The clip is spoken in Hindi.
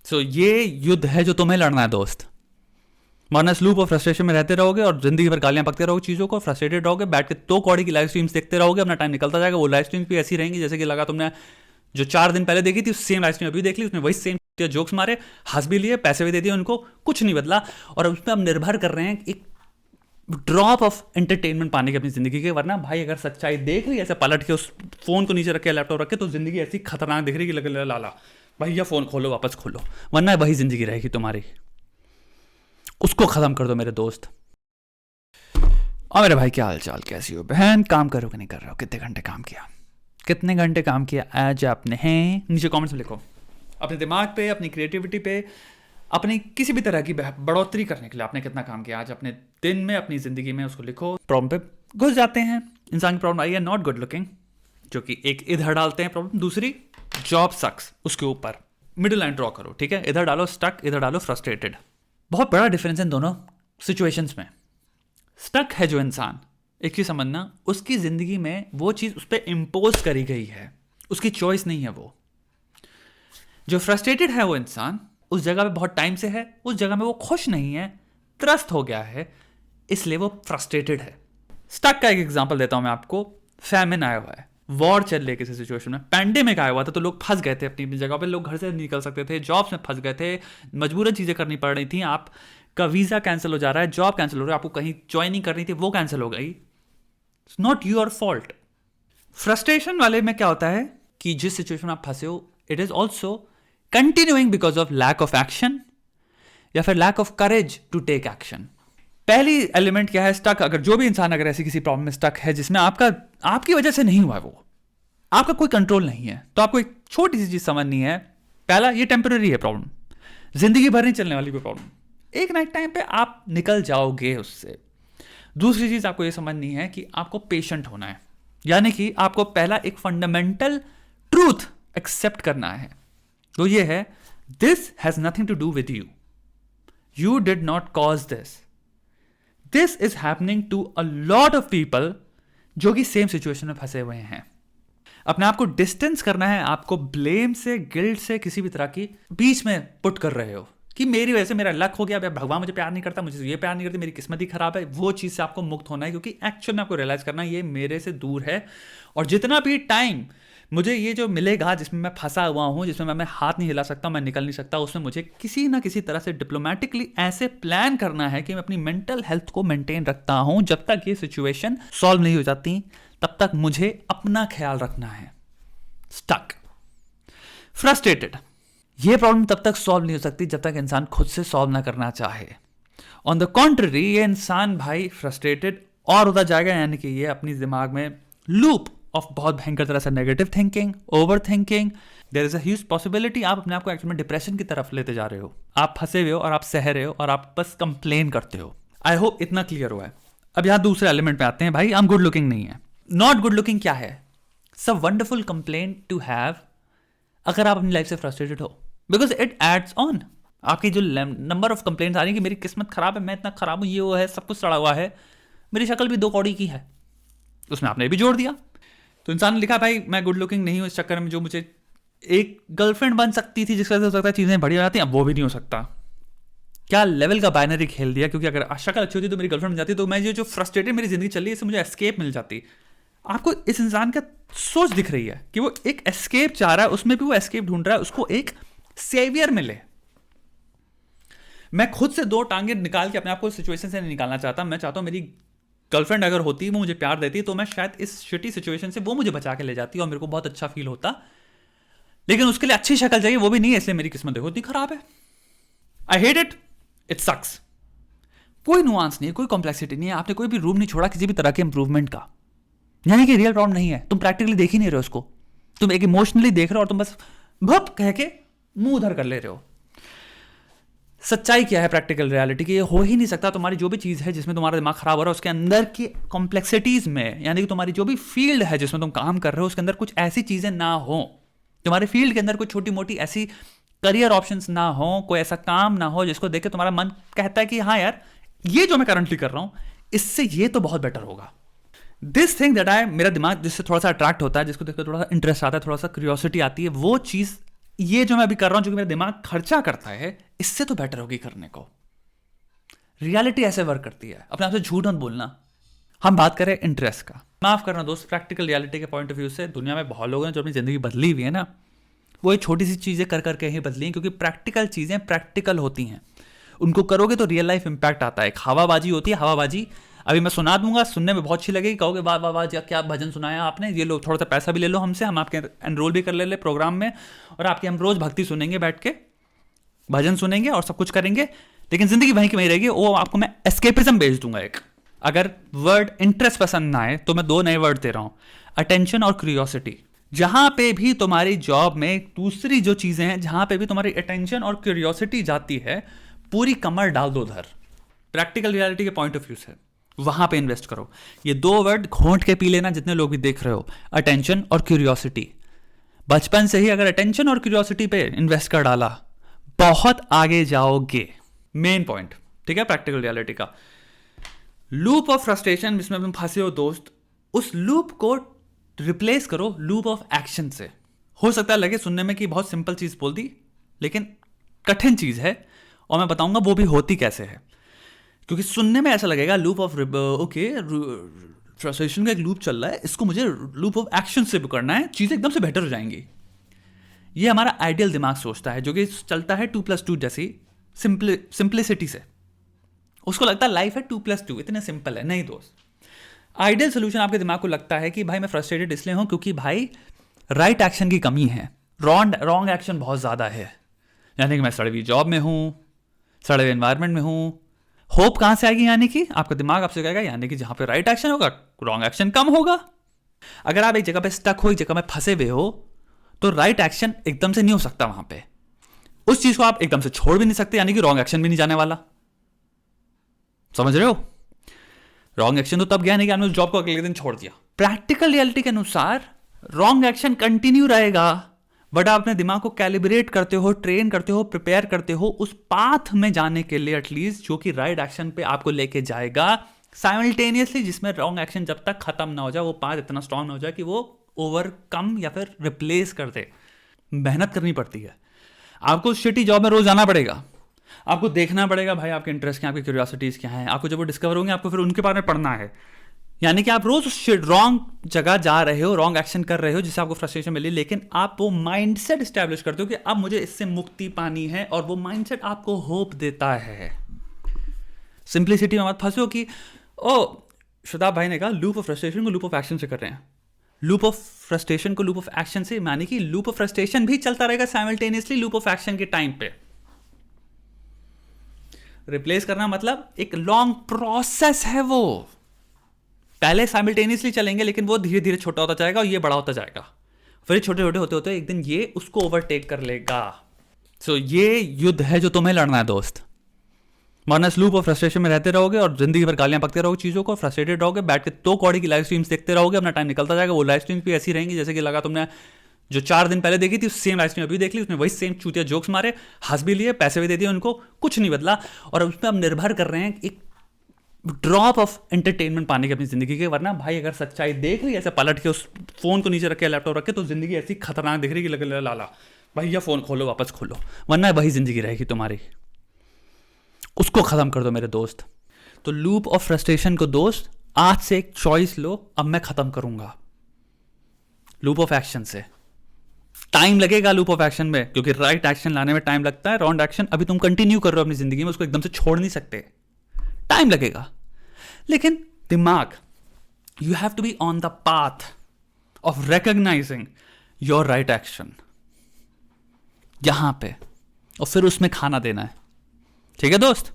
सो ये युद्ध है जो तुम्हें लड़ना है दोस्त, वरना इस लूप और फ्रस्ट्रेशन में रहते रहोगे और जिंदगी भर गालियां पकते रहोगे चीज़ों को, फ्रस्ट्रेटेड रहोगे, बैठ के 2 कौड़ी की लाइव स्ट्रीम्स देखते रहोगे, अपना टाइम निकलता जाएगा। वो लाइव स्ट्रीम्स भी ऐसी रहेंगी जैसे कि लगा तुमने जो 4 दिन पहले देखी थी सेम लाइव स्ट्रीम अभी देख ली, उसमें वही सेम जोक्स मारे, हंस भी लिए, पैसे भी दे दिए उनको, कुछ नहीं बदला, और उसमें अब निर्भर कर रहे हैं एक ड्रॉप ऑफ एंटरटेनमेंट पाने की अपनी जिंदगी के। वरना भाई अगर सच्चाई देख रही है ऐसे पलट के, उस फोन को नीचे रखे, लैपटॉप रखे, तो जिंदगी ऐसी खतरनाक दिख रही है कि लगे लाला भैया फोन खोलो, वापस खोलो, वरना वही जिंदगी रहेगी तुम्हारी। उसको खत्म कर दो मेरे दोस्त। और मेरे भाई क्या हाल चाल, कैसी हो बहन, काम करो कि नहीं कर रहे हो, कितने घंटे काम किया, कितने घंटे काम किया आज आपने, हैं नीचे कमेंट्स में लिखो। अपने दिमाग पे, अपनी क्रिएटिविटी पे, अपनी किसी भी तरह की बढ़ोतरी करने के लिए आपने कितना काम किया आज अपने दिन में, अपनी जिंदगी में, उसको लिखो। प्रॉब्लम पे घुस जाते हैं। इंसान की प्रॉब्लम आई है नॉट गुड लुकिंग, जो कि एक इधर डालते हैं प्रॉब्लम, दूसरी जॉब सक्स, उसके ऊपर मिडिल लाइन ड्रॉ करो, ठीक है। इधर डालो स्टक, इधर डालो फ्रस्ट्रेटेड। बहुत बड़ा डिफरेंस है इन दोनों सिचुएशंस में। स्टक है जो इंसान, एक चीज समझना, उसकी जिंदगी में वो चीज उस पर इम्पोज करी गई है, उसकी चॉइस नहीं है वो। जो फ्रस्ट्रेटेड है वो इंसान उस जगह पे बहुत टाइम से है, उस जगह में वो खुश नहीं है, त्रस्त हो गया है, इसलिए वो फ्रस्ट्रेटेड है। स्टक का एक एग्जांपल देता हूं मैं आपको। फैमिन आया हुआ है, वॉर चल रही है किसी सिचुएशन में, पैंडेमिक आया हुआ था, तो लोग फंस गए थे अपनी अपनी जगह पे, लोग घर से नहीं निकल सकते थे, जॉब्स में फंस गए थे, मजबूरन चीज़ें करनी पड़ रही थी, आपका वीज़ा कैंसिल हो जा रहा है, जॉब कैंसिल हो रहा है, आपको कहीं ज्वाइनिंग करनी थी वो कैंसिल हो गई। It's not your fault. Frustration वाले में क्या होता है कि जिस सिचुएशन में आप फंसे हो, it is also continuing because of lack of action या फिर lack of courage to take action. पहली एलिमेंट क्या है, स्टक। अगर जो भी इंसान अगर ऐसी किसी प्रॉब्लम में स्टक है जिसमें आपकी वजह से नहीं हुआ, वो आपका कोई कंट्रोल नहीं है, तो आपको एक छोटी सी चीज समझनी है। पहला, ये टेम्पररी है प्रॉब्लम, जिंदगी भर नहीं चलने वाली कोई प्रॉब्लम, एक ना एक टाइम पे आप निकल जाओगे उससे। दूसरी चीज आपको ये समझनी है कि आपको पेशेंट होना है, यानी कि आपको पहला एक फंडामेंटल ट्रूथ एक्सेप्ट करना है, तो ये है this has nothing to do with you, you did not cause this is happening to a lot of people जो कि सेम सिचुएशन में फंसे हुए हैं। अपने आप को डिस्टेंस करना है, आपको ब्लेम से, गिल्ट से, किसी भी तरह की बीच में पुट कर रहे हो कि मेरी वजह से मेरा लक हो गया, भगवान मुझे प्यार नहीं करता, मुझे ये प्यार नहीं करती, मेरी किस्मत ही खराब है। वो चीज़ से आपको मुक्त होना है, क्योंकि एक्चुअल में आपको रियलाइज करना है ये मेरे से दूर है, और जितना भी टाइम मुझे ये जो मिलेगा जिसमें मैं फंसा हुआ हूँ, जिसमें मैं हाथ नहीं हिला सकता, मैं निकल नहीं सकता, उसमें मुझे किसी ना किसी तरह से डिप्लोमेटिकली ऐसे प्लान करना है कि मैं अपनी मेंटल हेल्थ को मेंटेन रखता हूँ। जब तक ये सिचुएशन सॉल्व नहीं हो जाती तब तक मुझे अपना ख्याल रखना है। स्टक, फ्रस्ट्रेटेड, ये प्रॉब्लम तब तक सॉल्व नहीं हो सकती जब तक इंसान खुद से सॉल्व ना करना चाहे। ऑन द कॉन्ट्ररी, ये इंसान भाई फ्रस्ट्रेटेड और होता जाएगा, यानी कि ये अपनी दिमाग में लूप ऑफ बहुत भयंकर तरह से negative thinking, over thinking, there is a huge possibility आप अपने आप को एक्चुअली में डिप्रेशन की तरफ लेते जा रहे हो। आप फंसे हुए हो और आप सह रहे हो और आप बस कंप्लेन करते हो। आई होप इतना क्लियर हुआ है। अब यहां दूसरे एलिमेंट पे आते हैं। भाई हम गुड लुकिंग नहीं है। नॉट गुड लुकिंग क्या है? It's a wonderful complain to have अगर आप अपनी लाइफ से फ्रस्ट्रेटेड हो, बिकॉज इट एड्स ऑन। आपकी जो नंबर ऑफ कंप्लेंट्स आ रही है कि मेरी किस्मत खराब है, मैं इतना खराब हूं, ये वो है, सब कुछ सड़ा हुआ है, मेरी शक्ल भी 2 कौड़ी की है, उसमें आपने भी जोड़ दिया। तो इंसान ने लिखा भाई मैं गुड लुकिंग नहीं हूं, इस चक्कर में जो मुझे एक गर्लफ्रेंड बन सकती थी जिसका हो सकता है चीजें बढ़िया जाती हैं, अब वो भी नहीं हो सकता। क्या लेवल का बाइनरी खेल दिया, क्योंकि अगर शक्ल अच्छी होती तो मेरी गर्लफ्रेंड बन जाती, तो मैं ये जो फ्रस्ट्रेटेड मेरी जिंदगी चल रही है इससे मुझे एस्केप मिल जाती। आपको इस इंसान का सोच दिख रही है कि वो एक एस्केप चाह रहा है, उसमें भी वो एस्केप ढूंढ रहा है, उसको एक सेवियर मिले। मैं खुद से 2 टांगे निकाल के अपने आप को सिचुएशन से नहीं निकालना चाहता। मैं चाहता हूं मेरी गर्लफ्रेंड अगर होती, वो मुझे प्यार देती, तो मैं शायद इस शिटी सिचुएशन से वो मुझे बचा के ले जाती और मेरे को बहुत अच्छा फील होता। लेकिन उसके लिए अच्छी शक्ल चाहिए, वो भी नहीं है, इसलिए मेरी किस्मत देखो इतनी खराब है। I hate it, it sucks. कोई नुआंस नहीं है, कोई कॉम्प्लेक्सिटी नहीं है, आपने कोई भी रूम नहीं छोड़ा किसी भी तरह के इंप्रूवमेंट का। यानी कि रियल प्रॉब्लम नहीं है, तुम प्रैक्टिकली देख ही नहीं रहे हो उसको, तुम एक इमोशनली देख रहे हो और तुम बस भप कह के मुंह उधर कर ले रहे हो। सच्चाई क्या है प्रैक्टिकल रियलिटी की? ये हो ही नहीं सकता। तुम्हारी जो भी चीज़ है जिसमें तुम्हारा दिमाग खराब हो रहा है, उसके अंदर की कॉम्प्लेक्सिटीज में, यानी कि तुम्हारी जो भी फील्ड है जिसमें तुम काम कर रहे हो, उसके अंदर कुछ ऐसी चीज़ें ना हो, तुम्हारे फील्ड के अंदर कोई छोटी मोटी ऐसी करियर ऑप्शंस ना हो, कोई ऐसा काम ना हो जिसको देख के तुम्हारा मन कहता है कि हाँ यार ये जो मैं करंटली कर रहा हूँ इससे ये तो बहुत बेटर होगा। दिस थिंग दैट मेरा दिमाग जिससे थोड़ा सा अट्रैक्ट होता है, जिसको देखकर थोड़ा सा इंटरेस्ट आता है, थोड़ा सा क्यूरियोसिटी आती है, वो चीज़ ये जो मैं अभी कर रहा हूं, जो कि मेरा दिमाग खर्चा करता है, इससे तो बेटर होगी करने को। रियलिटी ऐसे वर्क करती है, अपने आप से झूठ मत बोलना। हम बात करें इंटरेस्ट का, माफ करना दोस्त, प्रैक्टिकल रियलिटी के पॉइंट ऑफ व्यू से दुनिया में बहुत लोग हैं जो अपनी जिंदगी बदली हुई है ना, वो ये छोटी सी चीजें कर करके ही बदली हैं, क्योंकि प्रैक्टिकल चीजें प्रैक्टिकल होती हैं, उनको करोगे तो रियल लाइफ इंपैक्ट आता है। एक हवाबाजी होती है, हवाबाजी अभी मैं सुना दूंगा, सुनने में बहुत अच्छी लगेगी, कहोगे वाह वाह वाह क्या भजन सुनाया आपने, ये लो थोड़ा सा पैसा भी ले लो हमसे, हम आपके एनरोल भी कर ले प्रोग्राम में, और आपके हम रोज भक्ति सुनेंगे, बैठ के भजन सुनेंगे और सब कुछ करेंगे, लेकिन जिंदगी वहीं की वहीं रहेगी। वो आपको मैं एस्केपिज्म भेज दूंगा एक। अगर वर्ड इंटरेस्ट पसंद ना आए तो मैं 2 नए वर्ड दे रहा हूं, अटेंशन और क्यूरियोसिटी। जहां पे भी तुम्हारी जॉब में दूसरी जो चीजें हैं, जहां पे भी तुम्हारी अटेंशन और क्यूरियोसिटी जाती है, पूरी कमर डाल दो उधर, प्रैक्टिकल रियलिटी के पॉइंट ऑफ व्यू से, वहां पे इन्वेस्ट करो। ये 2 वर्ड घोंट के पी लेना, जितने लोग भी देख रहे हो, अटेंशन और क्यूरियोसिटी। बचपन से ही अगर अटेंशन और क्यूरियोसिटी पे इन्वेस्ट कर डाला, बहुत आगे जाओगे। मेन पॉइंट, ठीक है, प्रैक्टिकल रियलिटी का। लूप ऑफ फ्रस्ट्रेशन जिसमें तुम फंसे हो दोस्त, उस लूप को रिप्लेस करो लूप ऑफ एक्शन से। हो सकता है लगे सुनने में कि बहुत सिंपल चीज बोल दी, लेकिन कठिन चीज है, और मैं बताऊंगा वो भी होती कैसे है। क्योंकि सुनने में ऐसा लगेगा लूप ऑफ ओके, फ्रस्ट्रेशन का एक लूप चल रहा है, इसको मुझे लूप ऑफ एक्शन से करना है, चीजें एकदम से बेटर हो जाएंगी। ये हमारा आइडियल दिमाग सोचता है, जो कि चलता है 2+2 जैसी सिंप्लिसिटी से। उसको लगता है लाइफ है 2+2, इतने सिंपल है। नहीं दोस्त, आइडियल सोल्यूशन आपके दिमाग को लगता है कि भाई मैं फ्रस्ट्रेटेड इसलिए हूं क्योंकि भाई राइट एक्शन की कमी है, रॉन्ग एक्शन बहुत ज्यादा है। यानी कि मैं सड़े हुई जॉब में हूं, सड़े हुए एनवायरमेंट में हूं। होप कहां से आएगी? यानी कि आपका दिमाग आपसे कहेगा यानी कि जहां पे राइट एक्शन होगा, रॉन्ग एक्शन कम होगा। अगर आप एक जगह पे स्टक हो, एक जगह में फंसे हुए हो, तो राइट एक्शन एकदम से नहीं हो सकता वहां पे। उस चीज को आप एकदम से छोड़ भी नहीं सकते, यानी कि रॉन्ग एक्शन भी नहीं जाने वाला। समझ रहे हो? रॉन्ग एक्शन तो तब गया नहीं कि आपने उस जॉब को अगले दिन छोड़ दिया। प्रैक्टिकल रियलिटी के अनुसार रॉन्ग एक्शन कंटिन्यू रहेगा, बट आप अपने दिमाग को कैलिब्रेट करते हो, ट्रेन करते हो, प्रिपेयर करते हो उस पाथ में जाने के लिए एटलीस्ट, जो कि राइट एक्शन पे आपको लेके जाएगा साइमल्टेनियसली, जिसमें रॉन्ग एक्शन जब तक खत्म ना हो जाए, वो पाथ इतना स्ट्रांग ना हो जाए कि वो ओवरकम या फिर रिप्लेस कर दे। मेहनत करनी पड़ती है, आपको शिटी जॉब में रोज जाना पड़ेगा, आपको देखना पड़ेगा भाई आपके इंटरेस्ट क्या, आपकी क्यूरियोसिटीज क्या हैं। आपको जब वो डिस्कवर होंगे, आपको फिर उनके बारे में पढ़ना है। यानी कि आप रोज रॉन्ग जगह जा रहे हो, रॉन्ग एक्शन कर रहे हो, जिससे आपको फ्रस्ट्रेशन मिली, लेकिन आप वो माइंडसेट एस्टैब्लिश करते हो कि अब मुझे इससे मुक्ति पानी है, और वो माइंडसेट आपको होप देता है। सिंप्लिसिटी में मत फंसो कि ओ शताब भाई ने कहा लूप ऑफ फ्रस्ट्रेशन को लूप ऑफ एक्शन से कर रहे हैं। लूप ऑफ फ्रस्ट्रेशन को लूप ऑफ एक्शन से, माने कि लूप ऑफ फ्रस्ट्रेशन भी चलता रहेगा साइमल्टेनियसली लूप ऑफ एक्शन के टाइम पे। रिप्लेस करना मतलब एक लॉन्ग प्रोसेस है, वो पहले साइमल्टेनियसली चलेंगे, लेकिन वो धीरे धीरे छोटा होता जाएगा और ये बड़ा होता जाएगा, फिर छोटे छोटे होते होते एक दिन ये उसको ओवरटेक कर लेगा। सो ये युद्ध है जो तुम्हें लड़ना है दोस्त, वरना इस लूप ऑफ फ्रस्ट्रेशन में रहते रहोगे और जिंदगी भर गालियां पकते रहोगे चीजों को, फ्रस्ट्रेटेड रहोगे, बैठ के 2 कौड़ी की लाइव स्ट्रीम्स देखते रहोगे, अपना टाइम निकलता जाएगा। वो लाइव स्ट्रीम्स भी ऐसी रहेंगी जैसे कि लगा तुमने जो 4 दिन पहले देखी थी, सेम लाइव स्ट्रीम अभी देख ली, उसमें वही सेम चूतिया जोक्स मारे, हंस भी लिए, पैसे भी दे दिए उनको, कुछ नहीं बदला, और उसमें अब निर्भर कर रहे हैं एक ड्रॉप ऑफ एंटरटेनमेंट पाने की अपनी जिंदगी के। वरना भाई अगर सच्चाई देख रही है ऐसे पलट के, उस फोन को नीचे रखे, लैपटॉप रखे, तो जिंदगी ऐसी खतरनाक दिख रही कि लगे लाला भैया फोन खोलो, वापस खोलो, वरना वही जिंदगी रहेगी तुम्हारी। उसको खत्म कर दो मेरे दोस्त। तो लूप ऑफ फ्रस्ट्रेशन को दोस्त आज से एक चॉइस लो, अब मैं खत्म करूंगा लूप ऑफ एक्शन से। टाइम लगेगा लूप ऑफ एक्शन में, क्योंकि राइट एक्शन लाने में टाइम लगता है, रॉन्ग एक्शन अभी तुम कंटिन्यू कर रहे हो अपनी जिंदगी में, उसको एकदम से छोड़ नहीं सकते, टाइम लगेगा। लेकिन दिमाग, you have to be on the path of recognising your right action यहां पे, और फिर उसमें खाना देना है। ठीक है दोस्त?